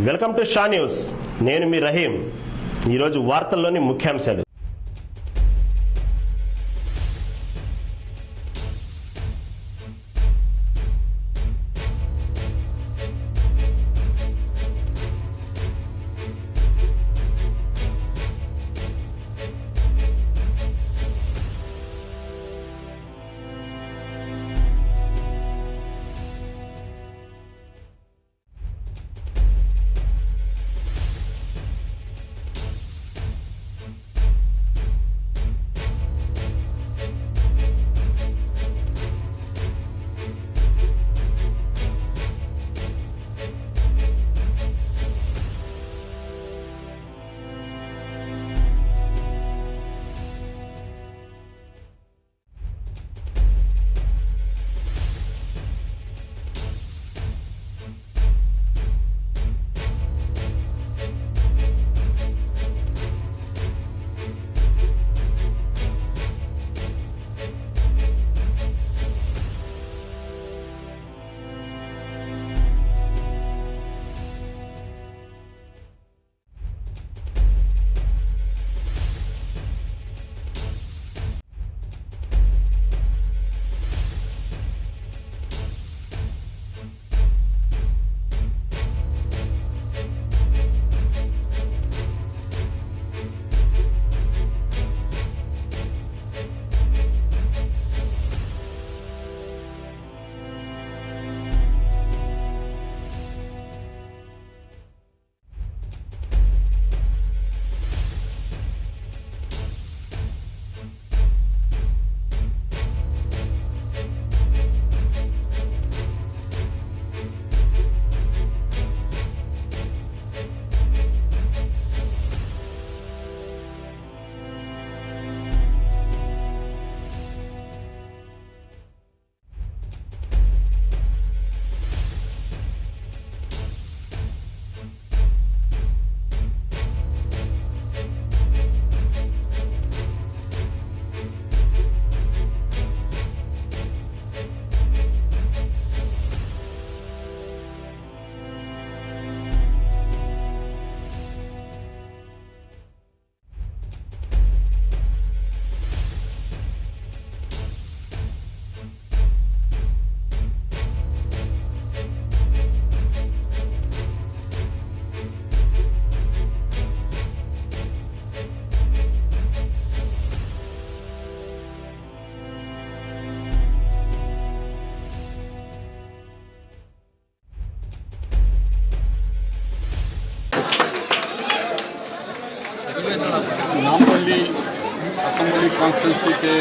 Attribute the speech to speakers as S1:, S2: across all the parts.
S1: Welcome to Shah news. నేను మీ రహీం. ఈరోజు వార్తల్లోని ముఖ్యాంశాలు.
S2: नामपल्ली असेंबली कॉन्स्टिट्यूंसी के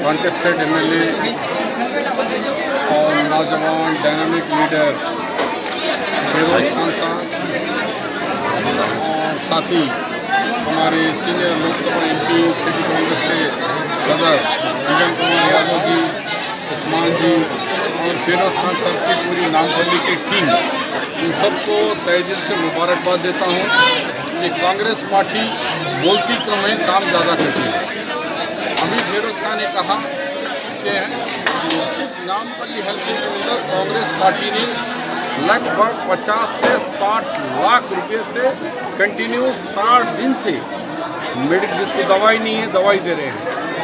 S2: कॉन्टेस्टेड एमएलए और नौजवान डायनामिक लीडर फिरोज खान साहब और साथी हमारे senior Lok Sabha MP city Congress के सदर विजय कुमार यादव जी, उस्मान जी और फिरोज खान साहब की पूरी नामपल्ली की टीम, इन सबको तहे दिल से मुबारकबाद देता हूँ कि कांग्रेस पार्टी बोलती कम है, काम ज़्यादा करती है। अभी फिरोज खान ने कहा कि सिर्फ नामपल्ली हल्के के अंदर कांग्रेस पार्टी ने लगभग 50 से 60 लाख रुपए से कंटिन्यू 60 दिन से जिसको दवाई नहीं है दवाई दे रहे हैं,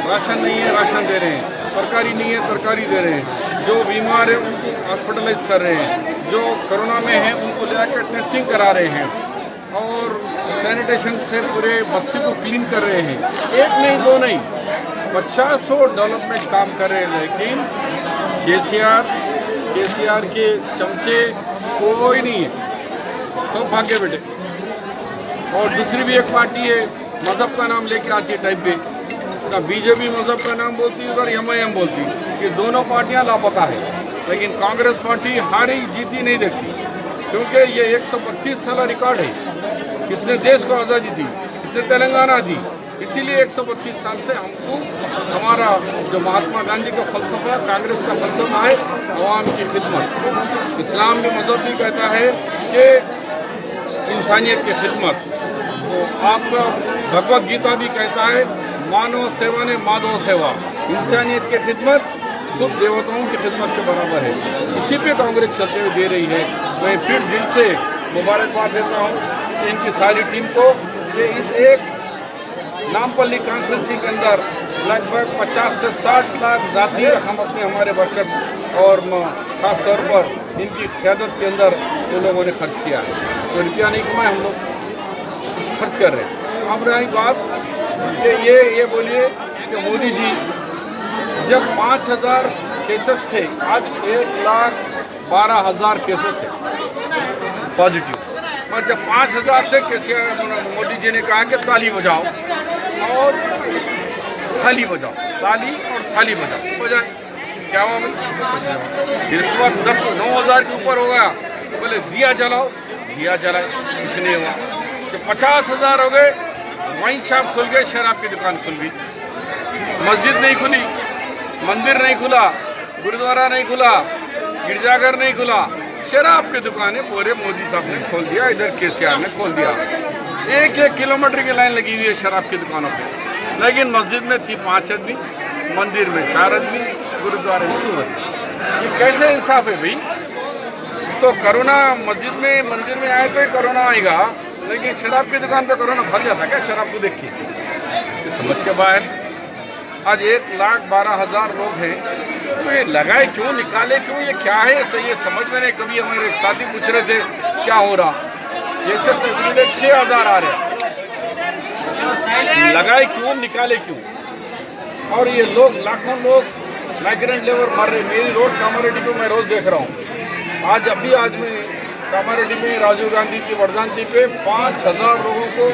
S2: राशन नहीं है राशन दे रहे हैं, तरकारी नहीं है तरकारी दे रहे हैं, जो बीमार है उनको हॉस्पिटलाइज कर रहे हैं, जो कोरोना में है उनको लेकर टेस्टिंग करा रहे हैं और सैनिटेशन से पूरे बस्ती को क्लीन कर रहे हैं। एक नहीं दो नहीं 50 डेवलपमेंट काम कर रहे हैं, लेकिन केसीआर के चमचे कोई नहीं है, सब भाग्य बेटे। और दूसरी भी एक पार्टी है मज़हब का नाम लेके आती है टाइप पे, ना बीजेपी मज़हब का नाम बोलती है और एमआईएम बोलती है। ये दोनों पार्टियां लापता है, लेकिन कांग्रेस पार्टी हारी जीती नहीं देखती, क्योंकि ये 132 साल रिकॉर्ड है। किसने देश को आज़ादी दी, किसने तेलंगाना दी, इसीलिए 132 साल से हमको हमारा जो महात्मा गांधी का फ़लसफ़ा, कांग्रेस का फ़लसफ़ा है अवाम की खिदमत। इस्लाम के मज़हब भी कहता है कि इंसानियत की खिदमत, तो आपका भगवत गीता भी कहता है मानव सेवा ने माधव सेवा, इंसानियत की खिदमत खुद देवताओं की खिदमत के बराबर है। इसी पे कांग्रेस चलते हुए दे रही है। मैं फिर दिल से मुबारकबाद देता हूँ इनकी सारी टीम को कि इस एक नामपल्ली कॉन्स्टिट्यूंसी के अंदर लगभग 50 से 60 लाख ज़ाती हम अपने हमारे वर्कर्स और ख़ास तौर पर इनकी क़यादत के अंदर उन लोगों ने खर्च किया है। तो रुपया नहीं कमाए, हम लोग खर्च कर रहे हैं। अब रही बात कि ये बोलिए कि मोदी जी जब 5,000 केसेस थे, आज 1,12,000 केसेस है पॉजिटिव, और जब 5,000 थे मोदी जी ने कहा कि ताली बजाओ और थाली बजाओ, ताली और थाली बजाओ, बजाए क्या हुआ भाई? फिर इसके बाद 9,000 के ऊपर हो गया, बोले दिया जलाओ, दिया जलाए, कुछ नहीं हुआ। जब 50,000 हो गए, वाइन शॉप खुल गए, शराब की दुकान खुल गई, मस्जिद नहीं खुली, मंदिर नहीं खुला, गुरुद्वारा नहीं खुला, गिरजाघर नहीं खुला, शराब की दुकानें पूरे मोदी साहब ने खोल दिया, इधर केसीआर ने खोल दिया। 1-1 किलोमीटर की लाइन लगी हुई है शराब की दुकानों पे, लेकिन मस्जिद में 5 आदमी, मंदिर में 4 आदमी, गुरुद्वारे में 2 आदमी। ये कैसे इंसाफ है भाई? तो कोरोना मस्जिद में मंदिर में आए तो ही कोरोना आएगा, लेकिन शराब की दुकान पे कोरोना भाग जाता क्या शराब को देख के? ये समझ के बाहर। आज 1,12,000 लोग हैं, तो ये लगाए क्यों, निकाले क्यों, ये क्या है? सही ये समझ में नहीं। कभी हमारे एक साथी पूछ रहे थे क्या हो रहा, जैसे 6,000 आ रहे, लगाए क्यों, निकाले क्यों? और ये लोग, लाखों लोग माइग्रेंट लेबर मर रहे। मेरी रोड कामारेड्डी को मैं रोज़ देख रहा हूँ। आज मैं कामारेड्डी में राजीव गांधी की वर्धंती पे 5,000 लोगों को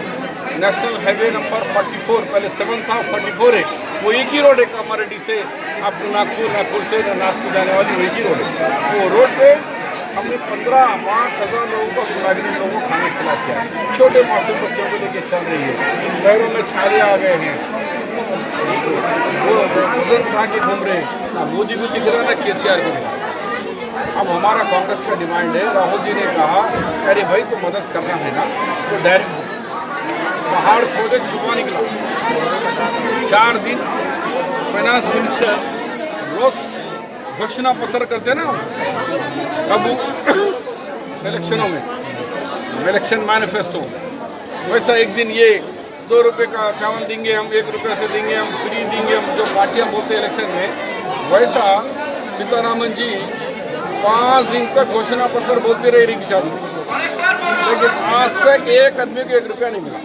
S2: नेशनल हाईवे नंबर 44, पहले 7 था, 44 है, वो एक ही रोड है कामारेड्डी से आपको नागपुर से नागपुर जाने वाली, वो एक ही रोड है। वो रोड पे हमने 5,000 लोगों को, माइग्रेंट लोगों को खाना खिला किया। छोटे मासूम बच्चों को लेके चल रही है, पैरों में छाले आ गए हैं, वो वजन उठा के घूम रहे हैं। ना मोदी को दिख रहा, ना केसीआर को दिख रहा। अब हमारा कांग्रेस का डिमांड है, राहुल जी ने कहा अरे भाई तो मदद करना है ना, तो डायरेक्ट पहाड़ खोदे छुपा निकला। 4 दिन फाइनेंस मिनिस्टर रोज घोषणा पत्र करते ना, कब इलेक्शनों में, इलेक्शन मैनिफेस्टो, वैसा एक दिन ये 2 रुपये का चावल देंगे हम, 1 रुपये से देंगे हम, फ्री देंगे हम, जो पार्टियां बोलते हैं इलेक्शन में, वैसा सीतारामन जी 5 दिन तक घोषणा पत्र बोलते रहे रही बेचारी, लेकिन आज तक एक आदमी को 1 रुपया नहीं मिला।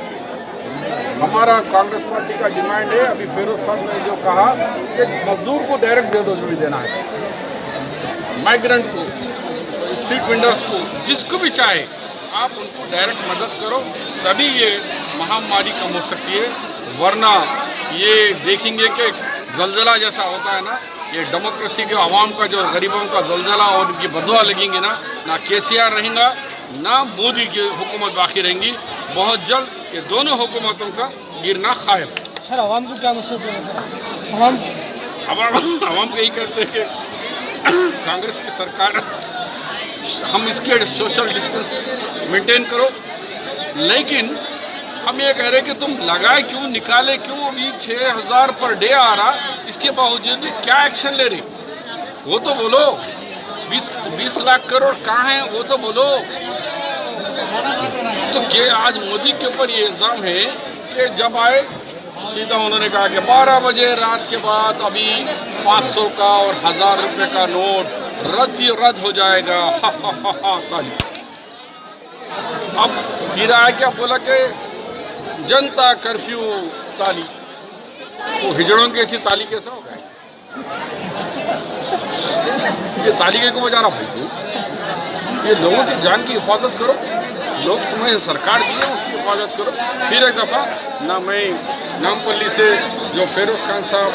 S2: हमारा कांग्रेस पार्टी का डिमांड है, अभी फिरोज साहब ने जो कहा कि मजदूर को डायरेक्ट दे दो, जो भी देना है, माइग्रेंट को, स्ट्रीट वेंडर्स को, जिसको भी चाहे आप उनको डायरेक्ट मदद करो, तभी ये महामारी कम हो सकती है। वरना ये देखेंगे कि जलजला जैसा होता है ना, ये डेमोक्रेसी के आवाम का जो गरीबों का जलजला और उनकी बदुआ लगेंगे ना केसीआर रहेगा, ना मोदी की हुकूमत बाकी रहेंगी। बहुत जल्द ये दोनों हुकूमतों का गिरना खायम।
S3: सर आवाम को क्या मैसेज देना सर?
S2: आवाम को यही कहते हैं कि कांग्रेस की सरकार, हम इसके सोशल डिस्टेंस मेंटेन करो, लेकिन हम ये कह रहे हैं कि तुम लगाए क्यों, निकाले क्यों? अभी 6,000 पर डे आ रहा, इसके बावजूद भी क्या एक्शन ले रही, वो तो बोलो। 20 लाख करोड़ कहाँ हैं, वो तो बोलो। तो क्या आज मोदी के ऊपर ये इल्ज़ाम है कि जब आए सीधा उन्होंने कहा कि 12 बजे रात के बाद अभी 500 का और 1,000 रुपये का नोट रद्द हो जाएगा, हा ताली। अब गिरा है क्या, बोला कि जनता कर्फ्यू ताली, वो हिजड़ों की ऐसी ताली कैसा हो गया? ये ताली के को बजा रहा भाई तू? ये लोगों की जान की हिफाजत करो, लोग तुम्हें सरकार दी है उसकी हिफाजत करो। फिर एक दफ़ा ना मैं नामपल्ली से जो फिरोज खान साहब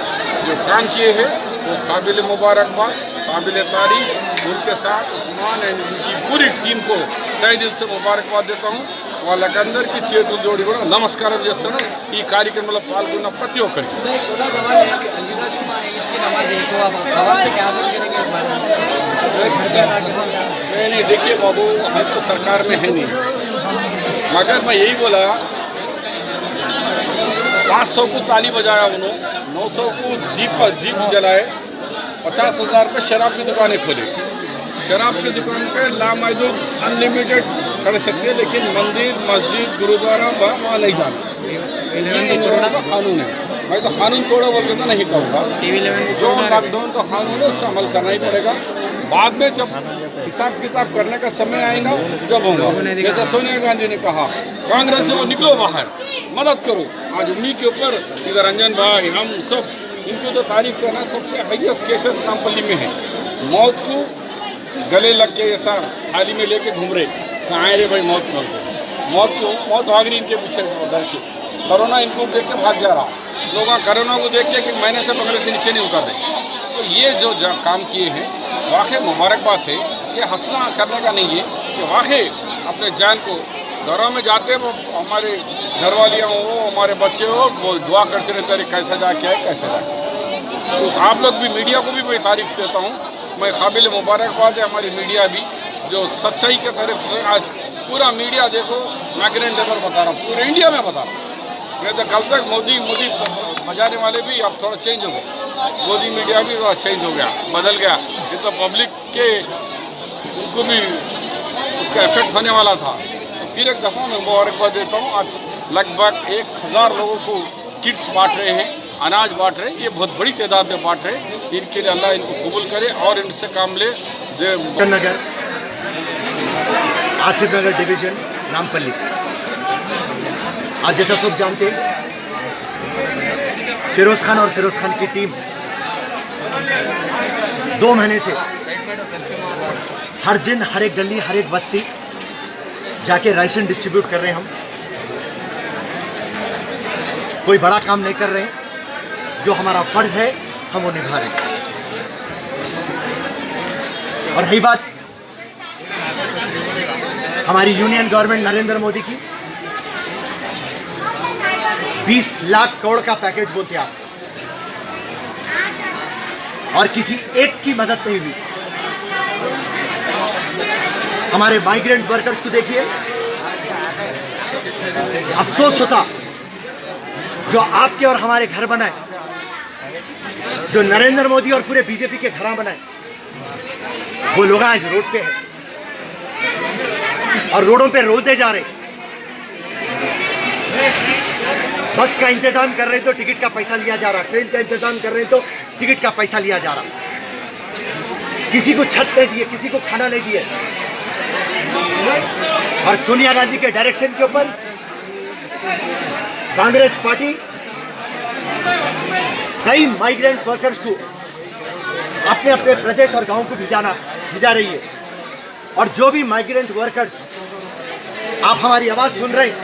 S2: जो काम किए हैं वो काबिल मुबारकबाद, काबिल तारीफ, उनके साथ उस्मान एंड उनकी पूरी टीम को तहे दिल से मुबारकबाद देता हूँ। వాళ్ళకందరికీ చేతులు జోడి కూడా నమస్కారం చేస్తాను। ఈ కార్యక్రమంలో పాల్గొన్న ప్రతి ఒక్కరికి।
S3: एक छोटा सवाल है कि अलविदा जुम्मा ईद की नमाज है, तो आप आवाम से क्या अपील करेंगे इस बारे में?
S2: नहीं देखिए बाबू, हम तो सरकार में है नहीं, मगर मैं यही बोला 500 को ताली बजाया उन्होंने, 900 को दीप जलाए, 50,000 पे शराब की दुकानें खोली, शराब की दुकान पे लामहदूद अनलिमिटेड कर सकते हैं, लेकिन मंदिर, मस्जिद, गुरुद्वारा वहाँ नहीं जाते। ये इन लोगों का कानून है। मैं तो कानून तोड़ो बोल के तो नहीं कहूँगा। जो लॉकडाउन का कानून है उसका अमल करना ही पड़ेगा। बाद में जब हिसाब किताब करने का समय आएगा जब होगा। जैसा सोनिया गांधी ने कहा कांग्रेस से वो निकलो बाहर, मदद करो। आज उन्हीं के ऊपर इधर रंजन भाई, हम सब इनको तो तारीफ करना। सबसे हाईएस्ट केसेस नामपल्ली में है। मौत को गले लग के ऐसा थाली में लेके घूम रहे, कहाँ रे भाई मौत मर गई, मौत भाग रही इनके पीछे डर के। कोरोना इनको देख के भाग जा रहा, लोग कोरोना को देख के कि महीने से बंगले से नीचे नहीं उतर रहे। तो ये जो काम किए हैं वाकई मुबारकबाद है। ये हंसना करने का नहीं है कि वाकई अपने जान को घरों में जाते वो हमारे घरवालियाँ हो, हमारे बच्चे हो, वो दुआ करते रहते हैं कैसे जाके आए कैसे जाके। तो आप लोग भी, मीडिया को भी मैं तारीफ़ देता हूँ। मैं काबिल मुबारकबाद है हमारी मीडिया भी, जो सच्चाई के तरफ से आज पूरा मीडिया देखो माइग्रेंट लेबर बता रहा हूँ, पूरे इंडिया में बता रहा हूँ। नहीं तो कल तक मोदी बजाने वाले भी अब थोड़ा चेंज हो गए। मोदी मीडिया भी थोड़ा चेंज हो गया, बदल गया। ये तो पब्लिक के उनको भी उसका इफेक्ट होने वाला था। तो फिर एक दफ़ा मैं मुबारकबाद देता हूँ। आज लगभग 1000 लोगों को किट्स बांट रहे हैं, अनाज बांट रहे हैं। ये बहुत बड़ी तादाद में बांट रहे हैं। इनके लिए अल्लाह इनको कबूल करे और इनसे काम ले।
S4: नगर, आसिफ नगर डिवीजन, नामपल्ली। आज जैसा सब जानते हैं, फिरोज खान और फिरोज खान की टीम 2 महीने से हर दिन, हर एक गली, हर एक बस्ती जाके राशन डिस्ट्रीब्यूट कर रहे हैं। हम कोई बड़ा काम नहीं कर रहे हैं। जो हमारा फर्ज है हम वो निभा रहे हैं। और रही बात हमारी यूनियन गवर्नमेंट नरेंद्र मोदी की, 20 लाख करोड़ का पैकेज बोलते आप, और किसी एक की मदद नहीं हुई। हमारे माइग्रेंट वर्कर्स को देखिए, अफसोस होता जो आपके और हमारे घर बनाए, जो नरेंद्र मोदी और पूरे बीजेपी के घर बनाए, वो लोग आज रोड पे हैं और रोडों पे रोते जा रहे। बस का इंतजाम कर रहे तो टिकट का पैसा लिया जा रहा, ट्रेन का इंतजाम कर रहे तो टिकट का पैसा लिया जा रहा। किसी को छत नहीं दिए, किसी को खाना नहीं दिए। और सोनिया गांधी के डायरेक्शन के ऊपर कांग्रेस पार्टी कई माइग्रेंट वर्कर्स को अपने अपने प्रदेश और गांव को भिजा रही है। और जो भी माइग्रेंट वर्कर्स आप हमारी आवाज़ सुन रहे हैं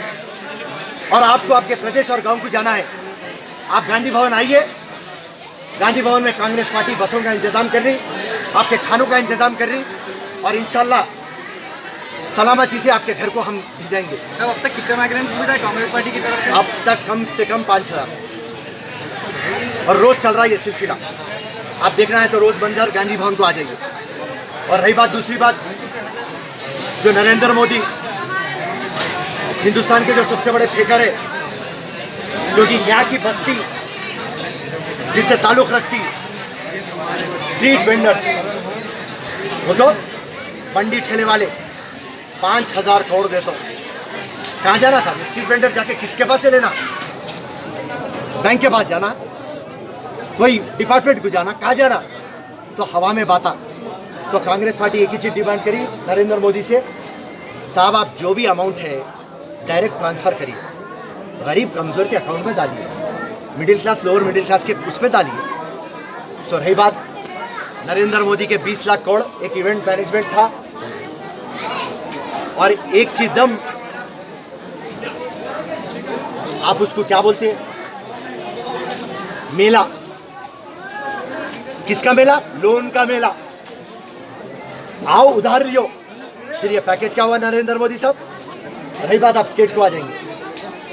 S4: और आपको आपके प्रदेश और गांव को जाना है, आप गांधी भवन आइए। गांधी भवन में कांग्रेस पार्टी बसों का इंतज़ाम कर रही, आपके खानों का इंतज़ाम कर रही, और इंशाल्लाह सलामती से आपके घर को हम भिजाएंगे।
S3: अब तक कितने माइग्रेंट्स हुए कांग्रेस पार्टी की तरफ से?
S4: अब तक कम से कम 5000, और रोज़ चल रहा है ये सिलसिला। आप देखना है तो रोज़ बंजर गांधी भवन को आ जाइए। और रही बात, दूसरी बात, जो नरेंद्र मोदी हिंदुस्तान के जो सबसे बड़े फेकर है, जो कि यहाँ की बस्ती जिससे ताल्लुक़ रखती स्ट्रीट वेंडर्स, वो तो पंडित ठेले वाले 5000 करोड़ देता हूँ। कहाँ जाना साहब? स्ट्रीट वेंडर जाके किसके पास से लेना? बैंक के पास जाना, कोई डिपार्टमेंट को जाना, कहाँ जाना? तो हवा में बाता। तो कांग्रेस पार्टी एक ही चीज़ डिमांड करी नरेंद्र मोदी से, साहब आप जो भी अमाउंट है डायरेक्ट ट्रांसफ़र करिए, गरीब कमज़ोर के अकाउंट में डालिए, middle class, lower middle class के उसमें डालिए। तो रही बात नरेंद्र मोदी के 20 लाख करोड़, एक इवेंट मैनेजमेंट था, और एक की दम आप उसको क्या बोलते हैं, मेला। किसका मेला? लोन का मेला। आओ उधार लियो। फिर ये पैकेज क्या हुआ नरेंद्र मोदी साहब? रही बात, आप स्टेट को आ जाएंगे,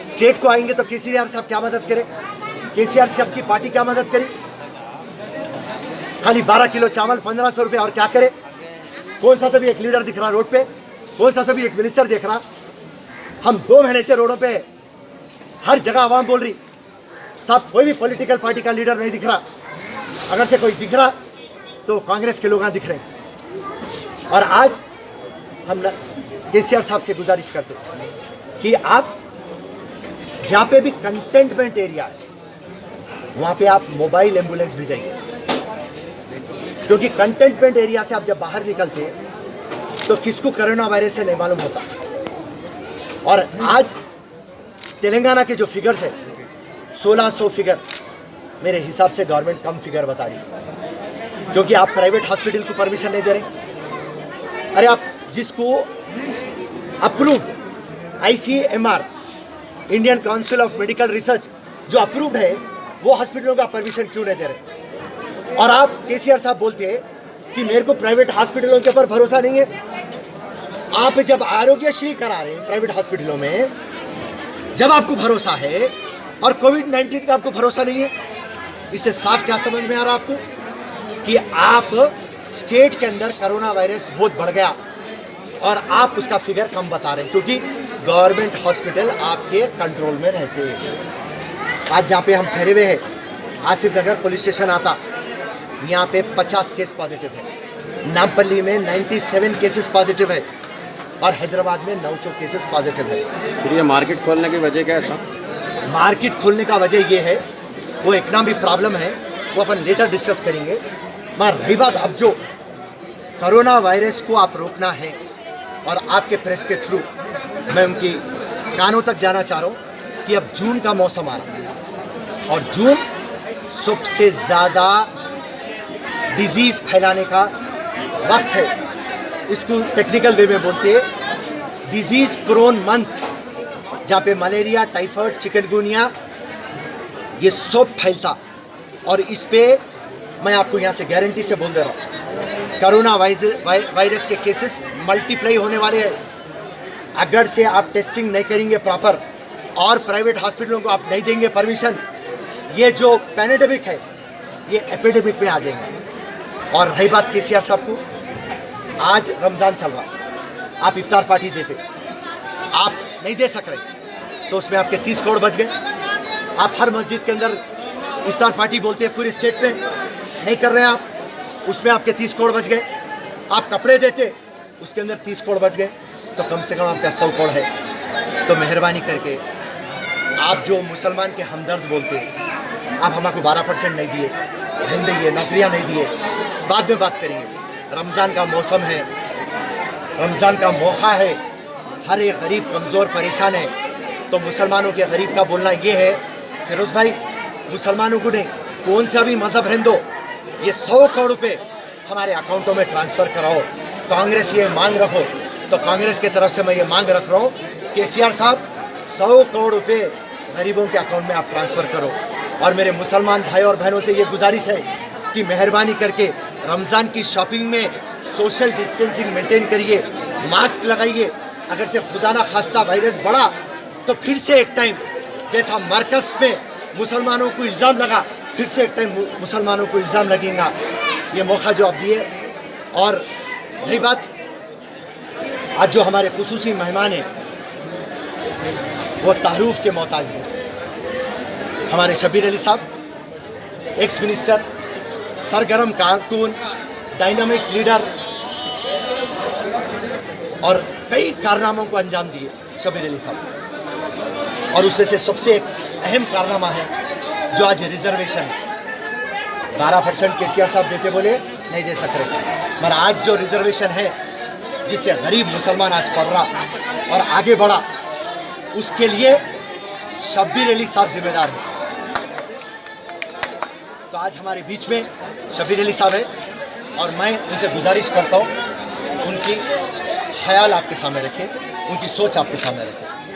S4: स्टेट को आएंगे तो केसीआर साहब क्या मदद करे? केसीआर साहब की पार्टी क्या मदद करी? खाली 12 किलो चावल 1500 रुपये, और क्या करे? कौन सा तो भी एक लीडर दिख रहा रोड पे, कौन सा तो भी एक मिनिस्टर दिख रहा। हम 2 महीने से रोडों पे हर जगह आवाम बोल रही, साहब कोई भी पॉलिटिकल पार्टी का लीडर नहीं दिख रहा। अगर से कोई दिख रहा तो कांग्रेस के लोग दिख रहे हैं। और आज हम केसीआर साहब से गुजारिश करते हैं कि आप जहाँ पे भी कंटेनमेंट एरिया है वहाँ पे आप मोबाइल एम्बुलेंस भेजेंगे, क्योंकि कंटेनमेंट एरिया से आप जब बाहर निकलते हैं तो किसको कोरोना वायरस से नहीं मालूम होता। और आज तेलंगाना के जो फिगर्स है 1600 फिगर, मेरे हिसाब से गवर्नमेंट कम फिगर बता रही है, क्योंकि आप प्राइवेट हॉस्पिटल को परमिशन नहीं दे रहे। अरे आप जिसको approved ICMR Indian council of medical research जो अप्रूव्ड है वो हॉस्पिटलों का परमिशन क्यों नहीं दे रहे? और आप केसीआर साहब बोलते हैं कि मेरे को प्राइवेट हॉस्पिटलों के ऊपर भरोसा नहीं है। आप जब आरोग्यश्री करा रहे हैं प्राइवेट हॉस्पिटलों में, जब आपको भरोसा है और कोविड-19 का आपको भरोसा नहीं है, इससे साफ क्या समझ में आ रहा आपको कि आप स्टेट के अंदर कोरोना वायरस बहुत बढ़ गया और आप उसका फिगर कम बता रहे हैं, क्योंकि गवर्नमेंट हॉस्पिटल आपके कंट्रोल में रहते हैं। आज जहाँ पे हम ठहरे हुए हैं आसिफ नगर पुलिस स्टेशन आता, यहाँ पे 50 केस पॉजिटिव है, नामपल्ली में 97 केसेस पॉजिटिव है और हैदराबाद में 900 केसेस पॉजिटिव है।
S5: फिर ये मार्केट खोलने की वजह क्या है साहब?
S4: मार्केट खोलने का वजह ये है, वो इकोनॉमिक प्रॉब्लम है, वो अपन लेटर डिस्कस करेंगे। मगर रही बात अब जो कोरोना वायरस को आप रोकना है, और आपके प्रेस के थ्रू मैं उनकी कानों तक जाना चाह रहा हूँ कि अब जून का मौसम आ रहा है और जून सबसे ज़्यादा डिजीज़ फैलाने का वक्त है। इसको टेक्निकल वे में बोलते हैं डिजीज़ प्रोन मंथ, जहाँ पे मलेरिया, टाइफाइड, चिकनगुनिया ये सब फैलता। और इस पे मैं आपको यहाँ से गारंटी से बोल दे रहा हूँ कोरोना वायरस के केसेस मल्टीप्लाई होने वाले हैं। अगर से आप टेस्टिंग नहीं करेंगे प्रॉपर और प्राइवेट हॉस्पिटलों को आप नहीं देंगे परमिशन, ये जो पैंडेमिक है ये एपिडेमिक में आ जाएंगे। और रही बात केसीआर साहब को, आज रमज़ान चल रहा, आप इफ्तार पार्टी देते, आप नहीं दे सक रहे तो उसमें आपके 30 करोड़ बच गए। आप हर मस्जिद के अंदर इफ्तार पार्टी बोलते हैं, पूरे स्टेट में नहीं कर रहे हैं आप, उसमें आपके 30 करोड़ बच गए। आप कपड़े देते, उसके अंदर 30 करोड़ बच गए, तो कम से कम आपका 100 करोड़ है। तो मेहरबानी करके आप जो मुसलमान के हमदर्द बोलते हैं, आप हमको 12% नहीं दिए, रहने दिए, नौकरियाँ नहीं दिए, बाद में बात करेंगे। रमज़ान का मौसम है, रमज़ान का मौका है, हर एक गरीब कमज़ोर परेशान है, तो मुसलमानों के गरीब का बोलना ये है, फिरोज़ भाई मुसलमानों को नहीं, कौन सा भी मज़हब रहने दो, ये 100 करोड़ रुपये हमारे अकाउंटों में ट्रांसफ़र कराओ। कांग्रेस ये मांग रखो, तो कांग्रेस की तरफ से मैं ये मांग रख रहा हूँ, केसीआर साहब 100 करोड़ रुपये गरीबों के अकाउंट में आप ट्रांसफ़र करो। और मेरे मुसलमान भाई और बहनों से ये गुजारिश है कि मेहरबानी करके रमज़ान की शॉपिंग में सोशल डिस्टेंसिंग मेंटेन करिए, मास्क लगाइए। अगर से खुदा ना खास्ता वायरस बढ़ा तो फिर से एक टाइम जैसा मरकज़ में मुसलमानों को इल्ज़ाम लगा, फिर से एक टाइम मुसलमानों को इल्ज़ाम लगेगा। ये मौका जो आप दिए। और रही बात, आज जो हमारे खुसूसी मेहमान हैं वो तारुफ के मोहताज हैं, हमारे शब्बीर अली साहब, एक्स मिनिस्टर, सरगर्म कारकुन, डायनामिक लीडर और कई कारनामों को अंजाम दिए शब्बीर अली साहब। और उसमें से सबसे एक अहम कारनामा है जो आज रिजर्वेशन है। 12% केसीआर साहब देते बोले नहीं दे सक रहे, मगर आज जो रिजर्वेशन है जिससे गरीब मुसलमान आज पढ़ रहा और आगे बढ़ा, उसके लिए शब्बीर अली साहब जिम्मेदार हैं। तो आज हमारे बीच में शब्बीर अली साहब है और मैं उनसे गुजारिश करता हूँ उनकी ख्याल आपके सामने रखें, उनकी सोच आपके सामने रखें।